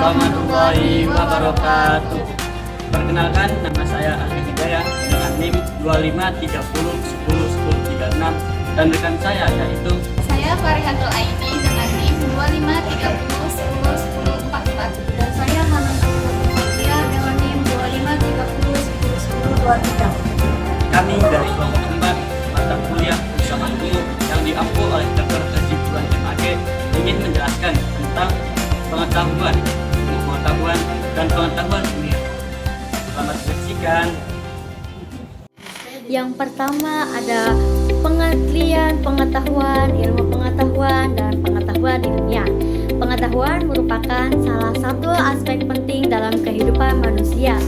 warahmatullahi wabarakatuh. Perkenalkan, nama saya Ahli Hidayah dengan NIM 2530101036 dan rekan saya yaitu Saya Farihatul Aini dengan NIM 2530101044 dan saya Hanum Fatia dengan NIM 2530101023. kami dari kelompok 4 mata kuliah bersama guru yang diampu oleh Dr. Haji Tuan MAG ingin menjelaskan tentang pengetahuan dan pengetahuan dunia. Selamat menyaksikan. Yang pertama ada pengertian pengetahuan, ilmu pengetahuan, dan pengetahuan ilmiah. Pengetahuan merupakan salah satu aspek penting dalam kehidupan manusia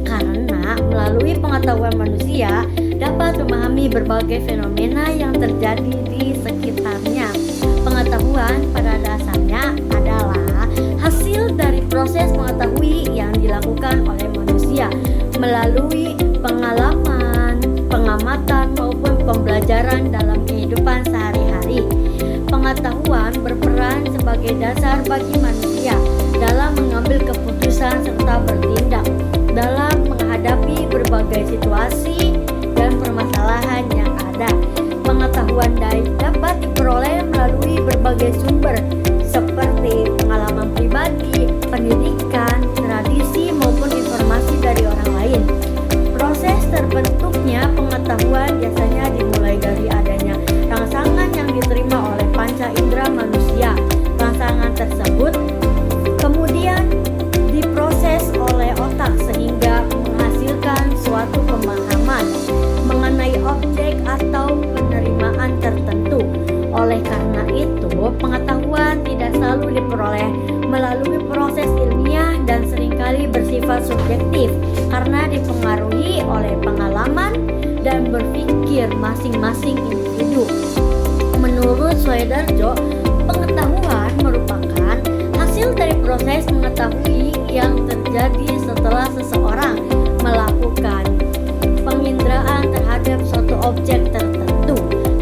karena melalui pengetahuan manusia dapat memahami berbagai fenomena yang terjadi di sekitarnya. Pengetahuan pada dasarnya adalah hasil dari proses mengetahui yang dilakukan oleh manusia melalui pengalaman, pengamatan maupun pembelajaran dalam kehidupan sehari-hari. Pengetahuan berperan sebagai dasar bagi manusia dalam mengambil keputusan serta bertindak dalam menghadapi berbagai situasi dan permasalahan yang ada. Pengetahuan dapat diperoleh melalui berbagai sumber seperti pengalaman pribadi, pendidikan, tradisi maupun informasi dari orang lain. Proses terbentuknya pengetahuan biasanya dimulai dari adanya rangsangan yang diterima oleh panca indera manusia. Rangsangan tersebut kemudian diproses oleh otak sehingga menghasilkan suatu pemahaman mengenai objek atau penerimaan tertentu. Oleh karena itu, pengetahuan tidak selalu diperoleh melalui proses ilmiah dan seringkali bersifat subjektif karena dipengaruhi oleh pengalaman dan berpikir masing-masing individu. Menurut Swedarjo, pengetahuan merupakan hasil dari proses mengetahui yang terjadi setelah seseorang melakukan penginderaan terhadap suatu objek tertentu.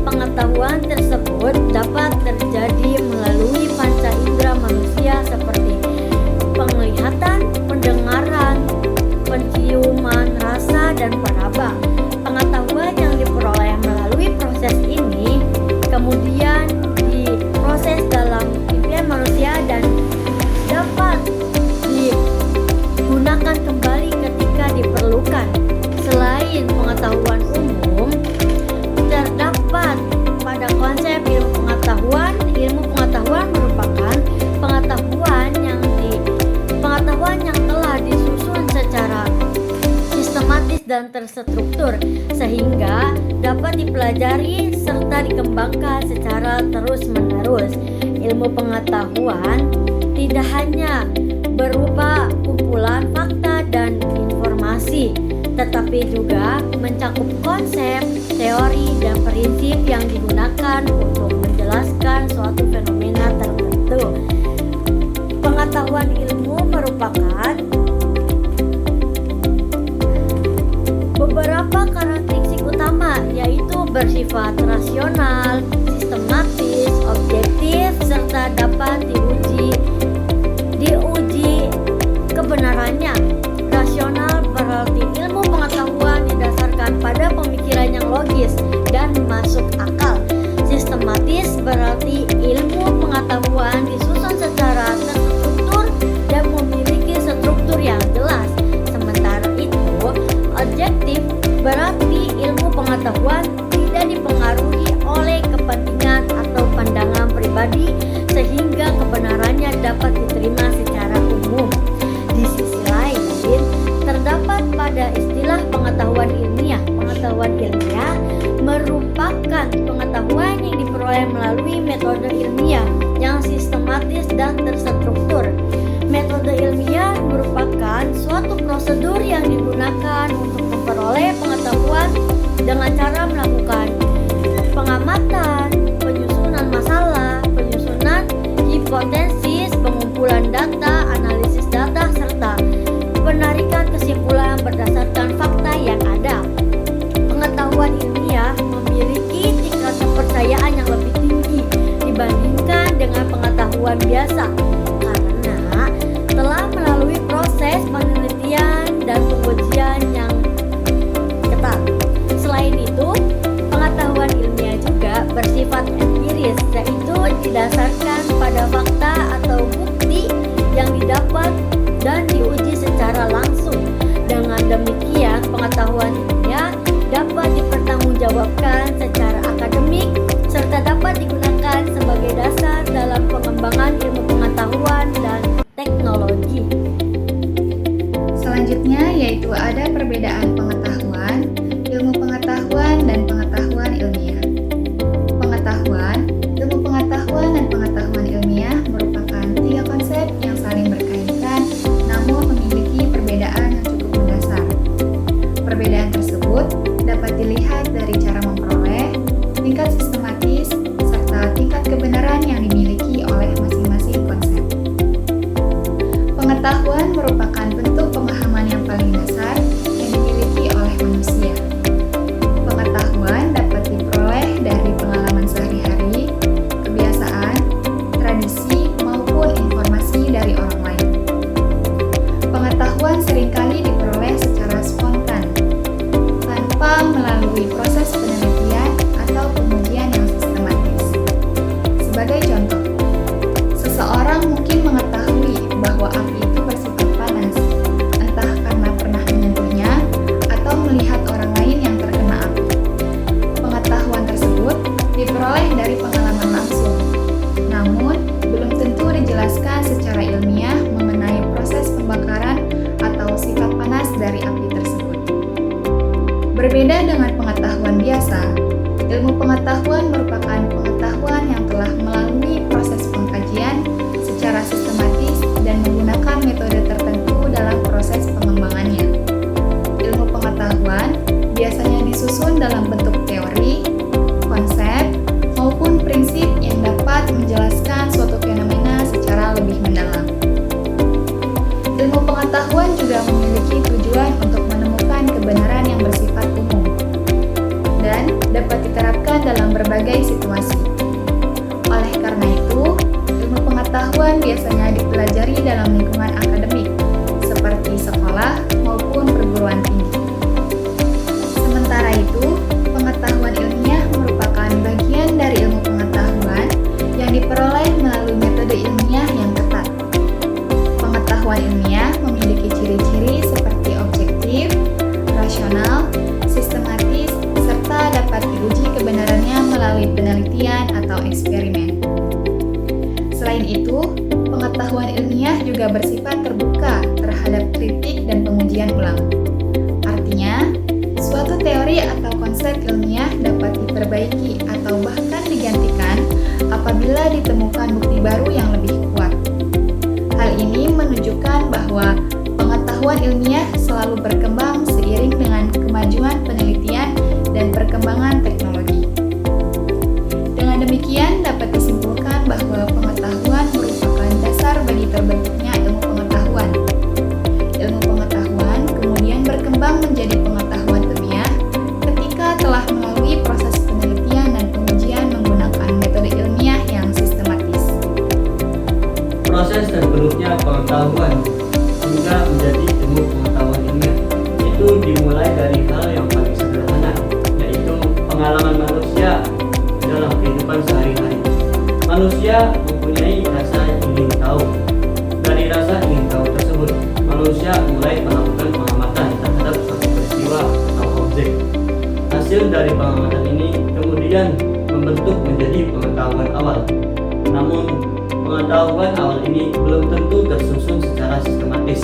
Pengetahuan tersebut dapat terjadi melalui panca indera manusia seperti penglihatan, pendengaran, penciuman, rasa, dan peraba. Pengetahuan yang diperoleh melalui proses ini kemudian diproses dalam impian manusia dan dapat digunakan kembali ketika diperlukan. Selain pengetahuan umum, terdapat pada konsep ilmu pengetahuan. Ilmu pengetahuan merupakan pengetahuan yang telah disusun secara sistematis dan terstruktur sehingga dapat dipelajari serta dikembangkan secara terus-menerus. Ilmu pengetahuan tidak hanya berupa kumpulan fakta dan informasi, tetapi juga mencakup konsep, teori, dan prinsip yang digunakan untuk menjelaskan suatu fenomena tertentu. Pengetahuan ilmu merupakan beberapa karakteristik utama, yaitu bersifat rasional, sistematis, objektif, serta dapat diuji kebenarannya. Rasional berarti ilmu pengetahuan didasarkan pada pemikiran yang logis dan masuk akal. Sistematis berarti ilmu pengetahuan disusun secara terstruktur dan memiliki struktur yang jelas. Sementara itu, objektif berarti ilmu pengetahuan tidak dipengaruhi oleh kepentingan atau pandangan pribadi sehingga kebenarannya dapat diterima secara umum. Di sisi lain, terdapat pada istilah pengetahuan ilmiah. Pengetahuan ilmiah merupakan pengetahuan yang diperoleh melalui metode ilmiah yang sistematis dan terstruktur. Metode ilmiah merupakan suatu prosedur yang digunakan untuk memperoleh pengetahuan dengan cara melakukan pengamatan, penyusunan masalah, penyusunan hipotesis, pengumpulan data, analisis data, serta penarikan kesimpulan berdasarkan fakta yang ada. Pengetahuan ilmiah memiliki tingkat kepercayaan yang lebih tinggi dibandingkan dengan pengetahuan biasa karena telah proses penelitian dan pengujian yang ketat. Selain itu, pengetahuan ilmiah juga bersifat empiris, yaitu didasarkan pada fakta atau bukti yang didapat dan diuji secara langsung. Dengan demikian, pengetahuan ilmiah dapat dipertanggungjawabkan secara akademik serta dapat digunakan sebagai dasar dalam pengembangan ilmu pengetahuan dan teknologi. Selanjutnya yaitu ada perbedaan pengetahuan, ilmu pengetahuan, dan pengetahuan ilmiah. Pengetahuan, ilmu pengetahuan, dan pengetahuan ilmiah merupakan tiga konsep yang saling berkaitan namun memiliki perbedaan yang cukup mendasar. Perbedaan tersebut dapat dilihat dari cara memperoleh, tingkat sistematis, serta tingkat kebenaran yang dimiliki oleh masing-masing konsep. Pengetahuan merupakan bentuk pemahaman yang paling dasar yang dimiliki oleh manusia. Pengetahuan dapat diperoleh dari pengalaman sehari-hari, kebiasaan, tradisi, maupun informasi dari orang lain. Pengetahuan seringkali diperoleh secara spontan, tanpa melalui proses penelitian atau pengujian yang sistematis. Sebagai contoh, seseorang mungkin mengetahui bahwa api itu bersifat panas, entah karena pernah menyentuhnya atau melihat orang lain yang terkena api. Pengetahuan tersebut diperoleh dari pengalaman langsung, namun belum tentu dijelaskan secara ilmiah mengenai proses pembakaran atau sifat panas dari api tersebut. Berbeda dengan pengetahuan biasa, ilmu pengetahuan merupakan pengetahuan yang telah melalui proses pengkajian secara sistematis dan menggunakan metode tertentu dalam proses pengembangannya. Ilmu pengetahuan biasanya disusun dalam bentuk teori, konsep, maupun prinsip yang dapat menjelaskan suatu fenomena secara lebih mendalam. Ilmu pengetahuan juga memiliki tujuan untuk menemukan kebenaran yang bersifat umum dan dapat diterapkan dalam berbagai situasi. Oleh karena itu, ilmu pengetahuan biasanya dipelajari dalam lingkungan akademik, seperti sekolah maupun perguruan tinggi. Sementara itu, pengetahuan ilmiah merupakan bagian dari ilmu pengetahuan yang diperoleh melalui metode ilmiah yang ketat. Pengetahuan ilmiah memiliki ciri-ciri seperti objektif, rasional, sistematis, serta dapat diuji kebenarannya melalui penelitian atau eksperimen. Selain itu, pengetahuan ilmiah juga bersifat terbuka terhadap kritik dan pengujian ulang. Artinya, suatu teori atau konsep ilmiah dapat diperbaiki atau bahkan digantikan apabila ditemukan bukti baru yang lebih kuat. Hal ini menunjukkan bahwa pengetahuan ilmiah selalu berkembang seiring dengan kemajuan penelitian dan perkembangan teknologi. Dengan demikian, dapat disimpulkan bahwa pengetahuan merupakan dasar bagi terbentuknya ilmu pengetahuan. Ilmu pengetahuan kemudian berkembang menjadi pengetahuan ilmiah ketika telah melalui proses penelitian dan pengujian menggunakan metode ilmiah yang sistematis. Proses terbentuknya pengetahuan hingga menjadi ilmu pengetahuan ilmiah itu dimulai dari hal yang paling sederhana, yaitu pengalaman manusia dalam kehidupan sehari-hari. Manusia mempunyai rasa ingin tahu. Dari rasa ingin tahu tersebut, manusia mulai melakukan pengamatan terhadap suatu peristiwa atau objek. Hasil dari pengamatan ini kemudian membentuk menjadi pengetahuan awal. Namun, pengetahuan awal ini belum tentu tersusun secara sistematis.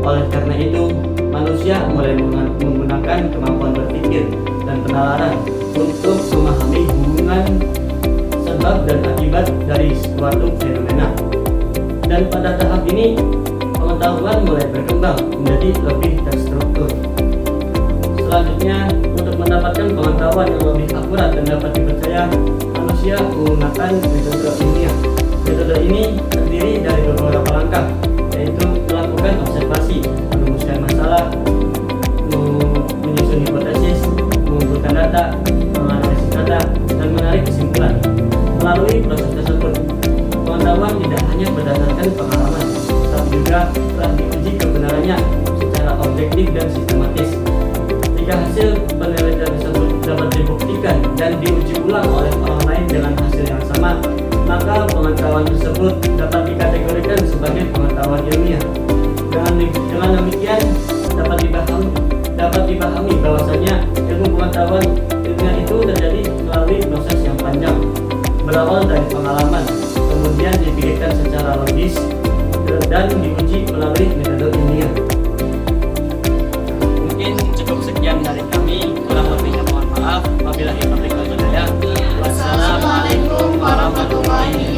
Oleh karena itu, manusia mulai menggunakan kemampuan berpikir dan penalaran untuk memahami hubungan sebab dan akibat dari suatu fenomena. Dan pada tahap ini, pengetahuan mulai berkembang menjadi lebih terstruktur. Selanjutnya, untuk mendapatkan pengetahuan yang lebih akurat dan dapat dipercaya, manusia menggunakan metode ilmiah. Metode ini terdiri dari beberapa langkah, yaitu melakukan observasi, merumuskan masalah, menyusun hipotesis, mengumpulkan data, menganalisis data, dan menarik kesimpulan. Melalui proses tersebut, pengetahuan tidak hanya berdasarkan pengalaman, tetapi juga telah diuji kebenaran penilaiannya secara objektif dan sistematis. Jika hasil penelitian tersebut dapat dibuktikan dan diuji ulang oleh orang lain dengan hasil yang sama, maka pengetahuan tersebut dapat dikategorikan sebagai pengetahuan ilmiah. Dengan demikian dapat dipahami bahwasanya ilmu pengetahuan ilmiah itu terjadi melalui proses yang panjang, berawal dari pengalaman, kemudian dipikirkan secara logis dan diuji melalui metode ilmiah. Mungkin cukup sekian dari kami, kurang lebihnya mohon maaf. Wabillahi taufiq wal hidayah. Wassalamualaikum warahmatullahi wabarakatuh.